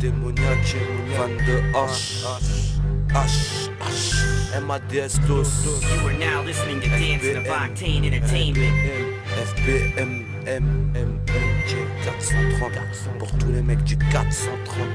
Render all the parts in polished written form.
Démoniaque, 22H, MADS DOS. You are now listening to Dancing of Octane Entertainment. FBM, MMMJ 430 pour tous les mecs du 430.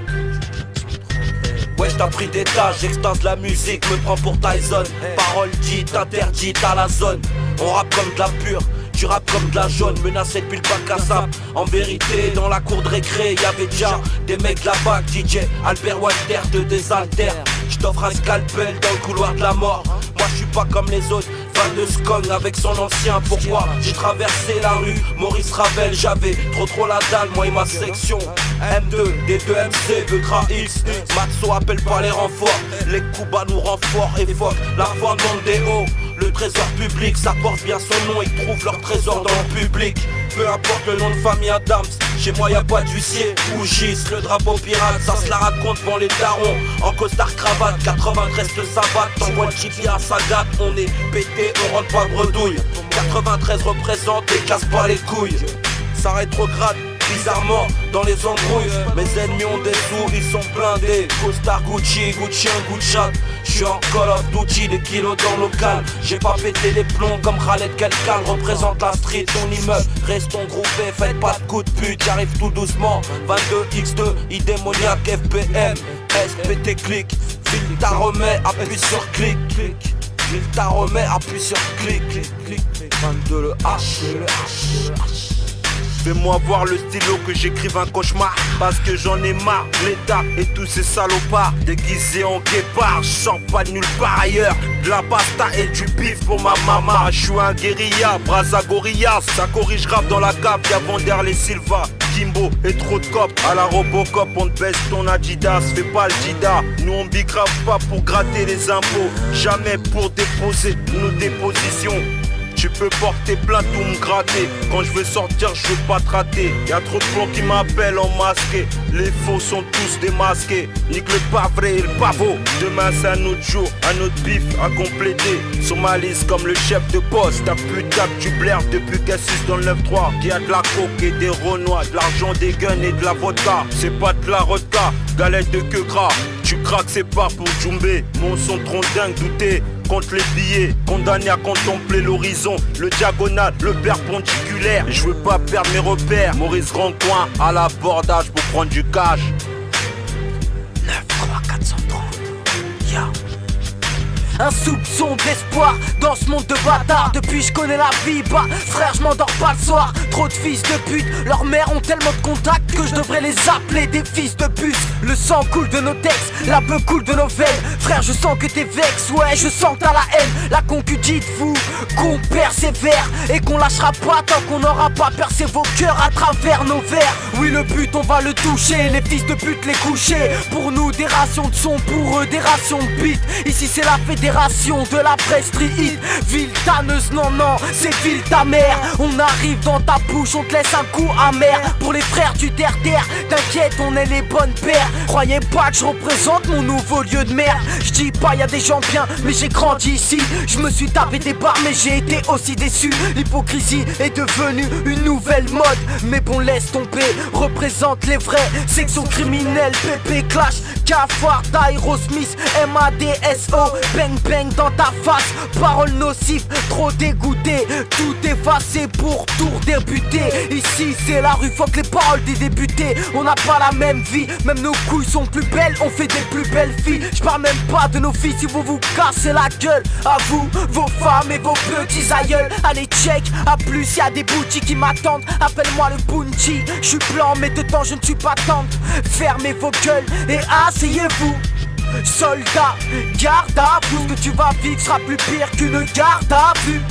Ouais, j't'ai pris d'état, j'extase la musique, me prends pour Tyson. Parole dite, interdite à la zone. On rappe comme de la pure, tu rappes comme de la jaune, menacé depuis le bac à sable. En vérité, dans la cour de récré, y'avait déjà des mecs là-bas. DJ Albert Walter te désaltère. J't'offre un scalpel dans le couloir de la mort. Moi j'suis pas comme les autres, fan de Skong avec son ancien. Pourquoi j'ai traversé la rue Maurice Ravel, j'avais trop la dalle, moi et ma section M2, D2MC, de Gras X. Matzo appelle pas les renforts, les coups bas nous renforts et fort. La foi dans des hauts, le trésor public, ça porte bien son nom, ils trouvent leur trésor dans le public. Peu importe le nom de famille Adams, chez moi y'a pas d'huissier ou gis, le drapeau pirate, ça se la raconte devant les darons. En costard cravate, 93 le savate, t'envoies le chipi à Sagat, on est pété, on rentre pas bredouille. 93 représente et casse pas les couilles. Ça rétrograde bizarrement dans les embrouilles. Mes ennemis ont des sous, ils sont blindés. Costard Gucci, Gucci un goût de chat. J'suis en Call of Duty, des kilos dans le local. J'ai pas pété les plombs comme Khaled Kelkal. Représente la street, ton immeuble. Restons groupés, faites pas de coups de pute. J'arrive tout doucement, 22X2, idémoniaque FPM SPT clic, file ta remets, appuie sur clic. File ta remets, appuie sur clic. 22 le H. Fais-moi voir le stylo que j'écrive un cauchemar. Parce que j'en ai marre, l'État et tous ces salopards déguisés en guépard. J'sors pas de nulle part ailleurs, de la pasta et du bif pour ma maman. J'suis un guérilla, Braza Gorilla. Ça corrige rap dans la cave, y'a Vanderlei Silva, Kimbo et trop de cop. À la Robocop on te baisse ton Adidas, fais pas le Dida. Nous on bicrave pas pour gratter les impôts, jamais pour déposer nos dépositions. Tu peux porter plainte ou me gratter. Quand je veux sortir, je veux pas te rater. Y'a trop de plans qui m'appellent en masqué. Les faux sont tous démasqués. Nique le pas vrai et le pavot. Demain c'est un autre jour, un autre bif à compléter. Sur ma liste comme le chef de poste. Ta putain que tu blaires depuis qu'elle suce dans le 9-3. Qui a de la coke et des renois, de l'argent, des guns et de la vodka. C'est pas de la rodka, galette de queue gras. Tu craques, c'est pas pour Djoumbé. Mon son trop dingue, douté. Compte les billets, condamné à contempler l'horizon, le diagonal, le perpendiculaire. Je veux pas perdre mes repères. Maurice Grandcoin à l'abordage pour prendre du cash. 93430, yeah. Un soupçon d'espoir dans ce monde de bâtards. Depuis je connais la vie, bah frère je m'endors pas le soir. Trop de fils de pute, leurs mères ont tellement de contacts que je devrais les appeler des fils de puce. Le sang coule de nos textes, la peu coule de nos veines. Frère je sens que t'es vex, ouais je sens que t'as la haine. La concu dites-vous qu'on persévère et qu'on lâchera pas tant qu'on n'aura pas percé vos cœurs à travers nos verres. Oui le but on va le toucher, les fils de pute les coucher. Pour nous des rations de son, pour eux des rations de beat. Ici c'est la fédération de la presse street. Ville tanneuse, non, c'est ville ta mère. On arrive dans ta bouche, on te laisse un coup amer. Pour les frères du terre-terre, t'inquiète, on est les bonnes paires. Croyez pas que je représente mon nouveau lieu de merde. Je dis pas y'a des gens bien, mais j'ai grandi ici. Je me suis tapé des barres, mais j'ai été aussi déçu. L'hypocrisie est devenue une nouvelle mode. Mais bon, laisse tomber, représente les vrais. Section criminelle, PP Clash, Cafard, Aerosmith, MADSO. Bang bang dans ta face, paroles nocives, trop dégoûté. Tout effacé pour tout débuter. Ici c'est la rue, fuck les paroles des débutés. On n'a pas la même vie, même nos couilles sont plus belles. On fait des plus belles filles, je parle même pas de nos filles. Si vous vous cassez la gueule, à vous, vos femmes et vos petits aïeuls. Allez check, à plus y'a des boutiques qui m'attendent. Appelle-moi le Bunchi, je suis blanc mais dedans je ne suis pas tendre. Fermez vos gueules et asseyez-vous. Soldat, garde à vous, ce que tu vas vivre sera plus pire qu'une garde à vue.